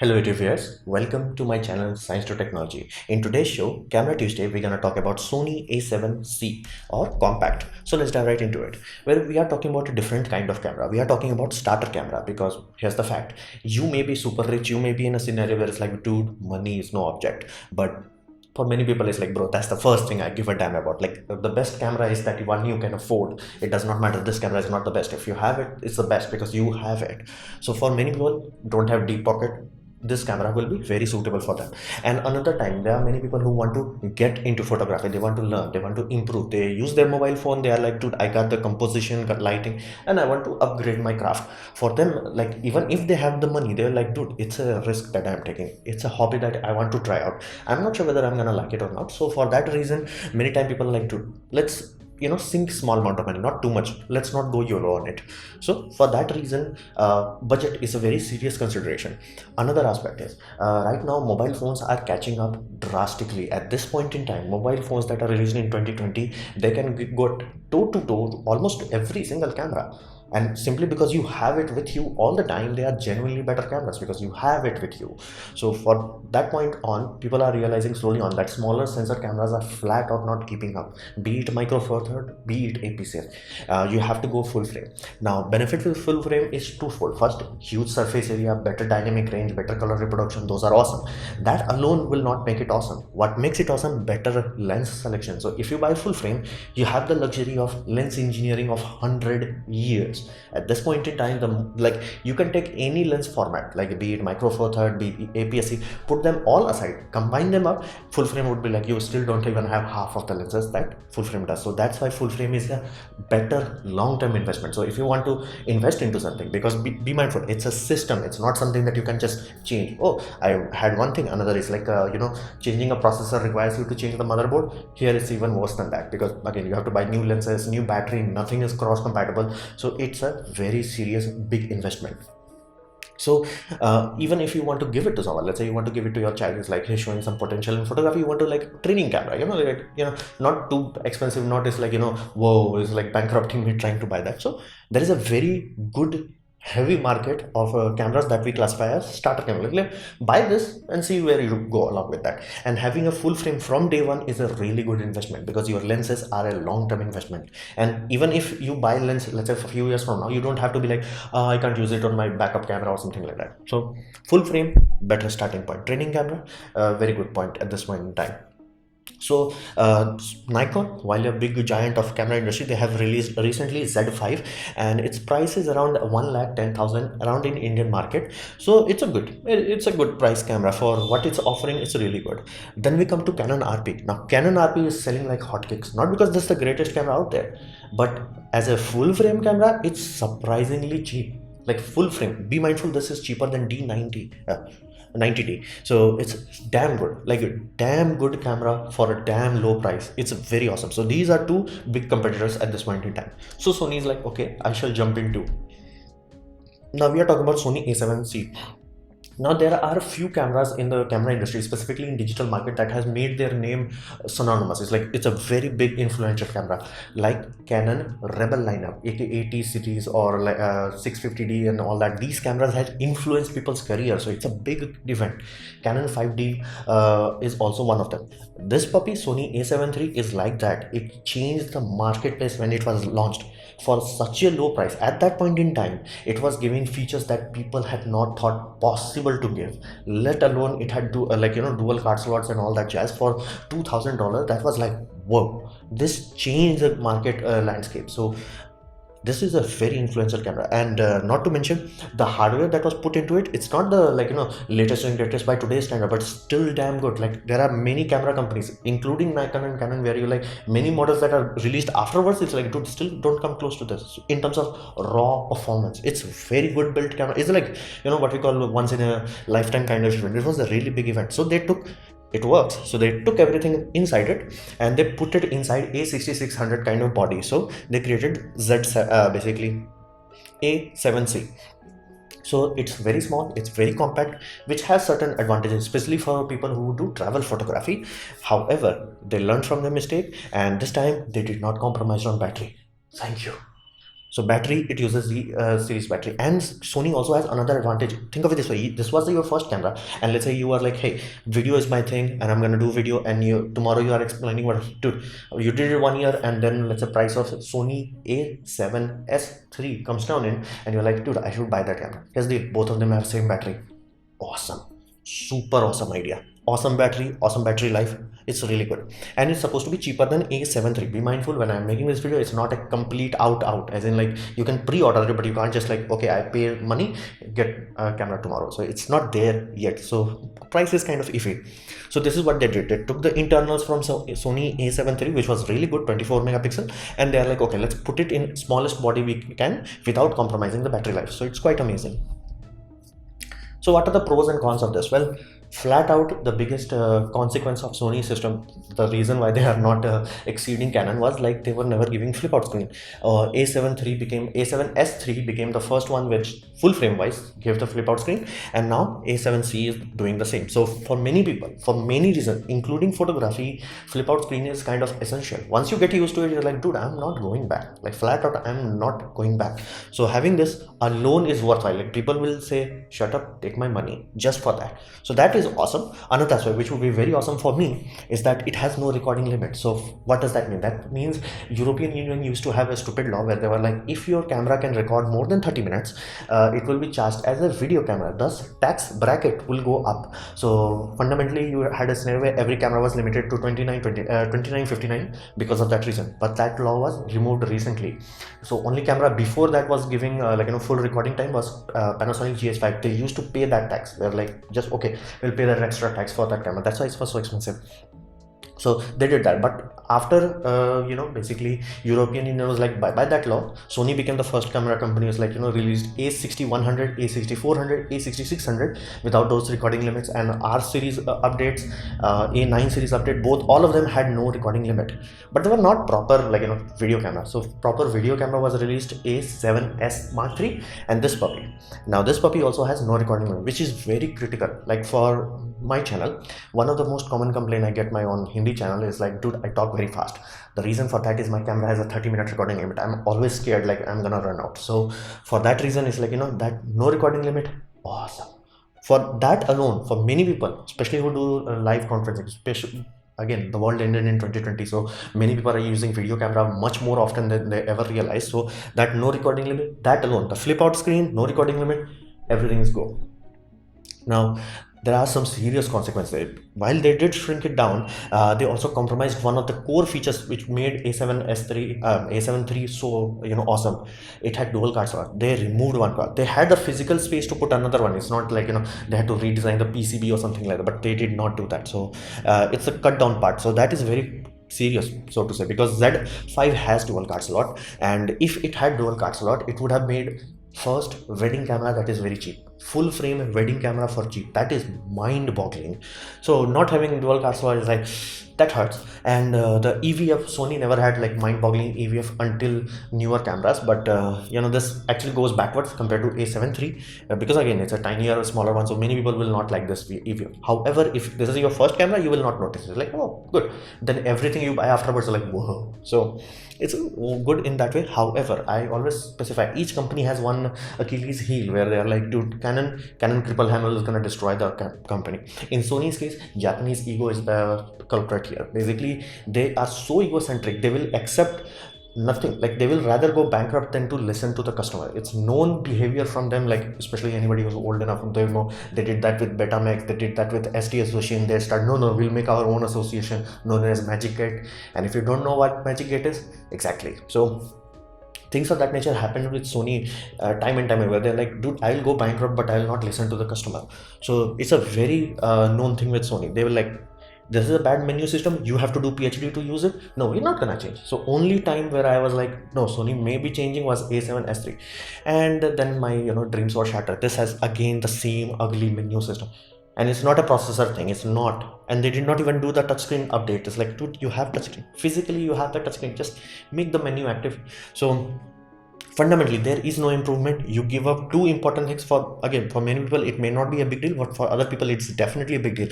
Hello YouTube viewers, welcome to my channel Science to Technology. In today's show, Camera Tuesday, we're gonna talk about Sony A7C or compact. So let's dive right into it. Where we are talking about a different kind of camera. We are talking about starter camera because here's the fact. You may be super rich, you may be in a scenario where it's like, dude, money is no object. But for many people it's like, bro, that's the first thing I give a damn about. Like the best camera is that one you can afford. It does not matter, this camera is not the best. If you have it, it's the best because you have it. So for many people don't have deep pocket, this camera will be very suitable for them. And another time, there are many people who want to get into photography, they want to learn, they want to improve, they use their mobile phone, they are like, dude, I got the composition, got lighting, and I want to upgrade my craft. For them, like, even if they have the money, they're like, dude, it's a risk that I'm taking, it's a hobby that I want to try out, I'm not sure whether I'm gonna like it or not. So for that reason, many time people are like, dude, let's sink small amount of money, not too much, let's not go YOLO on it. So for that reason, budget is a very serious consideration. Another aspect is, right now mobile phones are catching up drastically. At this point in time, mobile phones that are released in 2020, they can go toe to toe almost every single camera. And simply because you have it with you all the time, they are genuinely better cameras because you have it with you. So for that point on, people are realizing slowly on that smaller sensor cameras are flat out not keeping up, be it micro four third, be it APS-C. You have to go full frame. Now benefit with full frame is twofold. First, huge surface area, better dynamic range, better color reproduction, those are awesome. That alone will not make it awesome. What makes it awesome? Better lens selection. So if you buy full frame, you have the luxury of lens engineering of 100 years. At this point in time, you can take any lens format, like be it micro four third, be it APS-C, put them all aside, combine them up, full frame would be like, you still don't even have half of the lenses that full frame does. So that's why full frame is a better long-term investment. So if you want to invest into something, because be mindful, it's a system, it's not something that you can just change. Oh, I had one thing, another is like, changing a processor requires you to change the motherboard. Here it's even worse than that, because again, you have to buy new lenses, new battery, nothing is cross compatible. So it's a very serious big investment. So even if you want to give it to someone, let's say you want to give it to your child, is like he's showing some potential in photography, you want to like training camera, not too expensive, not is like, whoa, it's like bankrupting me trying to buy that. So there is a very good heavy market of cameras that we classify as starter camera. Like, buy this and see where you go along with that. And having a full frame from day one is a really good investment because your lenses are a long-term investment. And even if you buy lens, let's say a few years from now, you don't have to be like, I can't use it on my backup camera or something like that. So full frame, better starting point. Training camera, very good point at this point in time. So Nikon, while a big giant of camera industry, they have released recently Z5, and its price is around 1,10,000 around in Indian market. So it's a good price camera for what it's offering. It's really good. Then we come to Canon RP. Now Canon RP is selling like hotcakes, not because this is the greatest camera out there, but as a full frame camera, it's surprisingly cheap. Like full frame, be mindful, this is cheaper than D90. 90D. So it's damn good, like a damn good camera for a damn low price. It's very awesome. So these are two big competitors at this point in time. So Sony is like, okay, I shall jump into. Now we are talking about Sony A7C. Now there are a few cameras in the camera industry, specifically in digital market, that has made their name synonymous. It's like, it's a very big influential camera, like Canon Rebel lineup, 80 series, or like 650D and all that. These cameras have influenced people's career, so it's a big event. Canon 5D is also one of them. This puppy, Sony A7 III, is like that. It changed the marketplace when it was launched for such a low price. At that point in time, it was giving features that people had not thought possible to give, let alone it had dual card slots and all that jazz for $2,000. That was like, whoa, this changed the market landscape. So this is a very influential camera. And not to mention the hardware that was put into it, it's not the latest and greatest by today's standard, but still damn good. Like, there are many camera companies, including Nikon and Canon, where you like many models that are released afterwards, it's like, dude, still don't come close to this in terms of raw performance. It's very good built camera. It's like, what we call once in a lifetime kind of event. It was a really big event, so they took, it works, so they took everything inside it and they put it inside A6600 kind of body. So they created basically A7C. So it's very small, it's very compact, which has certain advantages, especially for people who do travel photography. However, they learned from their mistake, and this time they did not compromise on battery. Thank you. So battery, it uses the series battery. And Sony also has another advantage. Think of it this way: this was your first camera, and let's say you are like, hey, video is my thing, and I'm gonna do video, and you tomorrow you are explaining what, dude, you did it 1 year, and then let's say price of Sony A7S III comes down in, and you're like, dude, I should buy that camera. Here's the deal: both of them have same battery. Awesome, super awesome idea. Awesome battery life. It's really good, and it's supposed to be cheaper than A7 III. Be mindful when I'm making this video, it's not a complete out, as in like you can pre-order it, but you can't just like, okay, I pay money, get a camera tomorrow. So it's not there yet, so price is kind of iffy. So this is what they did: they took the internals from Sony A7 III, which was really good, 24 megapixel, and they're like, okay, let's put it in smallest body we can without compromising the battery life. So it's quite amazing. So what are the pros and cons of this? Well, flat out, the biggest consequence of Sony system, the reason why they are not exceeding Canon, was like they were never giving flip out screen. A7S III became the first one which full frame wise gave the flip out screen, and now A7C is doing the same. So for many people, for many reasons, including photography, flip out screen is kind of essential. Once you get used to it, you're like, dude, I'm not going back. Like flat out, I'm not going back. So having this alone is worthwhile. Like people will say, shut up, take my money just for that. So that is awesome. Another aspect which would be very awesome for me is that it has no recording limit. So what does that mean? That means European Union used to have a stupid law where they were like, if your camera can record more than 30 minutes, it will be charged as a video camera, thus tax bracket will go up. So fundamentally you had a scenario where every camera was limited to 2959 because of that reason, but that law was removed recently. So only camera before that was giving full recording time was Panasonic GH5. They used to pay that tax. They're like, just okay, we'll pay that extra tax for that camera. That's why it was so expensive. So they did that, but after basically European Union was like, by that law, Sony became the first camera company was like, released A6100, A6400, A6600 without those recording limits, and R series updates, A9 series update, both all of them had no recording limit, but they were not proper video camera. So proper video camera was released A7S Mark III and this puppy. Now this puppy also has no recording limit, which is very critical. Like for my channel, one of the most common complaint I get my on Hindi channel is like, dude, I talk very fast. The reason for that is my camera has a 30-minute recording limit. I'm always scared like I'm gonna run out. So for that reason, it's like, that no recording limit, awesome. For that alone, for many people, especially who do live conferencing, especially again, the world ended in 2020, so many people are using video camera much more often than they ever realize. So that no recording limit, that alone, the flip out screen, no recording limit, everything is go. Now there are some serious consequences. While they did shrink it down, they also compromised one of the core features which made A7 III so awesome. It had dual card slot. They removed one card. They had the physical space to put another one. It's not like they had to redesign the PCB or something like that, but they did not do that. So it's a cut down part. So that is very serious, so to say, because Z5 has dual card slot, and if it had dual card slot, it would have made first wedding camera that is very cheap, full frame wedding camera for cheap. That is mind boggling. So not having dual card slot is like, that hurts. And the EVF, Sony never had like mind boggling EVF until newer cameras, but this actually goes backwards compared to A7 III, because again it's a tinier, smaller one, so many people will not like this EVF. However, if this is your first camera, you will not notice it. Like, oh good, then everything you buy afterwards are like, whoa. So it's good in that way. However, I always specify each company has one Achilles heel where they're like, dude, Canon triple hammer is gonna destroy the company. In Sony's case, Japanese ego is the culprit here. Basically, they are so egocentric, they will accept nothing. Like they will rather go bankrupt than to listen to the customer. It's known behavior from them, like especially anybody who's old enough, they know they did that with Betamax, they did that with SD Association. They start, no, we'll make our own association known as Magic Gate. And if you don't know what Magic Gate is, exactly. So things of that nature happened with Sony time and time again, where they're like, dude, I'll go bankrupt, but I'll not listen to the customer. So it's a very known thing with Sony. They were like, this is a bad menu system, you have to do PhD to use it. No, we're not gonna change. So only time where I was like, no, Sony may be changing was A7S III, and then my dreams were shattered. This has again the same ugly menu system, and it's not a processor thing. It's not, and they did not even do the touchscreen update. It's like, dude, you have touchscreen physically, you have the touchscreen, just make the menu active. So Fundamentally there is no improvement. You give up two important things. For many people it may not be a big deal, but for other people it's definitely a big deal.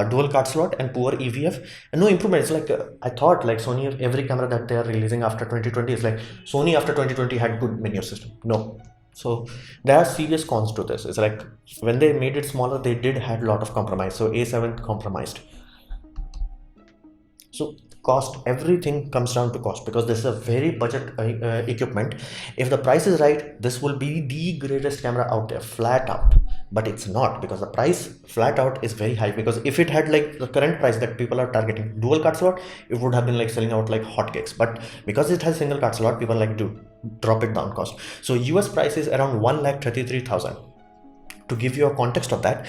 Dual card slot and poor EVF, and no improvement. It's like I thought like Sony, every camera that they are releasing after 2020 is like Sony after 2020 had good menu system. No. So there are serious cons to this. It's like when they made it smaller, they did had a lot of compromise. So A7 compromised. So cost, everything comes down to cost, because this is a very budget equipment. If the price is right, this will be the greatest camera out there, flat out. But it's not, because the price flat out is very high. Because if it had like the current price that people are targeting, dual card slot, it would have been like selling out like hotcakes. But because it has single card slot, people like to drop it down cost. So US price is around 1,33,000. To give you a context of that,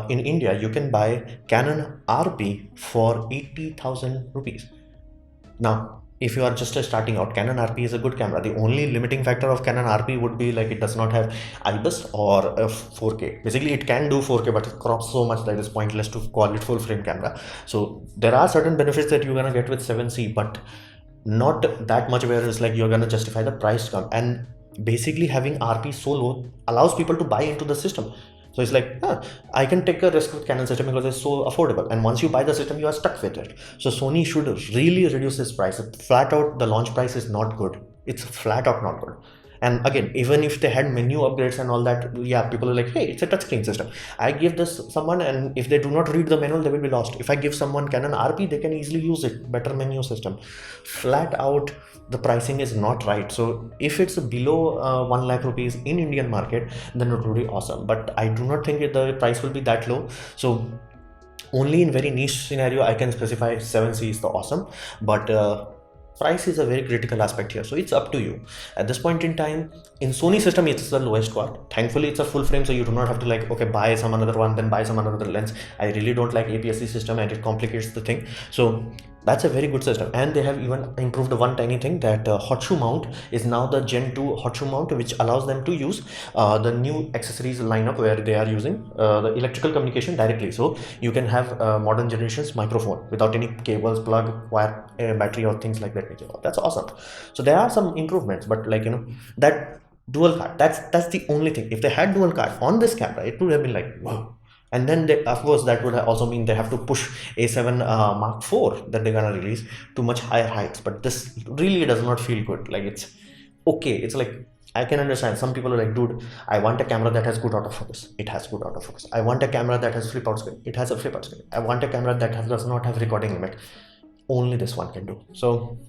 in India, you can buy Canon RP for 80,000 rupees. Now, if you are just starting out, Canon RP is a good camera. The only limiting factor of Canon RP would be like it does not have IBIS or 4K. Basically, it can do 4K, but it crops so much that it's pointless to call it full frame camera. So there are certain benefits that you're gonna get with 7C, but not that much where it's like you're gonna justify the price come. And basically having RP so low allows people to buy into the system. So it's like, I can take a risk with Canon system because it's so affordable. And once you buy the system, you are stuck with it. So Sony should really reduce its price. Flat out, the launch price is not good. It's flat out not good. And again, even if they had menu upgrades and all that, yeah, people are like, hey, it's a touchscreen system. I give this someone, and if they do not read the manual, they will be lost. If I give someone Canon RP, they can easily use it. Better menu system. Flat out, the pricing is not right. So if it's below 1 lakh rupees in Indian market, then it would be awesome. But I do not think the price will be that low. So only in very niche scenario I can specify 7C is the awesome. But price is a very critical aspect here, so it's up to you. At this point in time, in Sony system, it's the lowest quad. Thankfully, it's a full frame, so you do not have to like, okay, buy some another one, then buy some another lens. I really don't like APS-C system, and it complicates the thing. So that's a very good system. And they have even improved one tiny thing, that hot shoe mount is now the Gen 2 hot shoe mount, which allows them to use the new accessories lineup where they are using the electrical communication directly. So you can have modern generations microphone without any cables, plug, wire, battery or things like that. That's awesome. So there are some improvements, but like, you know, that dual card, that's the only thing. If they had dual card on this camera, it would have been like, wow. And then they, of course, that would also mean they have to push A7 Mark IV that they're gonna release to much higher heights. But this really does not feel good. Like, it's okay. It's like, I can understand some people are like, dude, I want a camera that has good autofocus. It has good autofocus. I want a camera that has flip out screen. It has a flip out screen. I want a camera that does not have recording limit. Only this one can do. So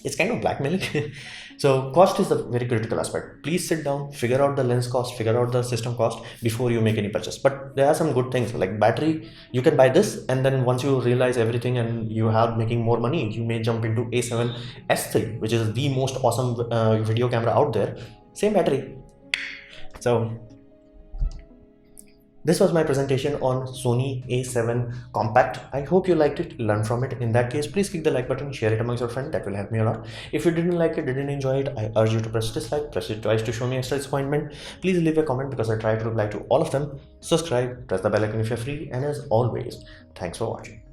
it's kind of blackmailing. So cost is a very critical aspect. Please sit down, figure out the lens cost, figure out the system cost before you make any purchase. But there are some good things like battery. You can buy this, and then once you realize everything and you are making more money, you may jump into A7 S3, which is the most awesome video camera out there. Same battery. So this was my presentation on Sony A7 Compact. I hope you liked it, learn from it. In that case, please click the like button, share it amongst your friends. That will help me a lot. If you didn't like it, didn't enjoy it, I urge you to press dislike, press it twice to show me extra disappointment. Please leave a comment because I try to reply to all of them. Subscribe, press the bell icon if you're free, and as always, thanks for watching.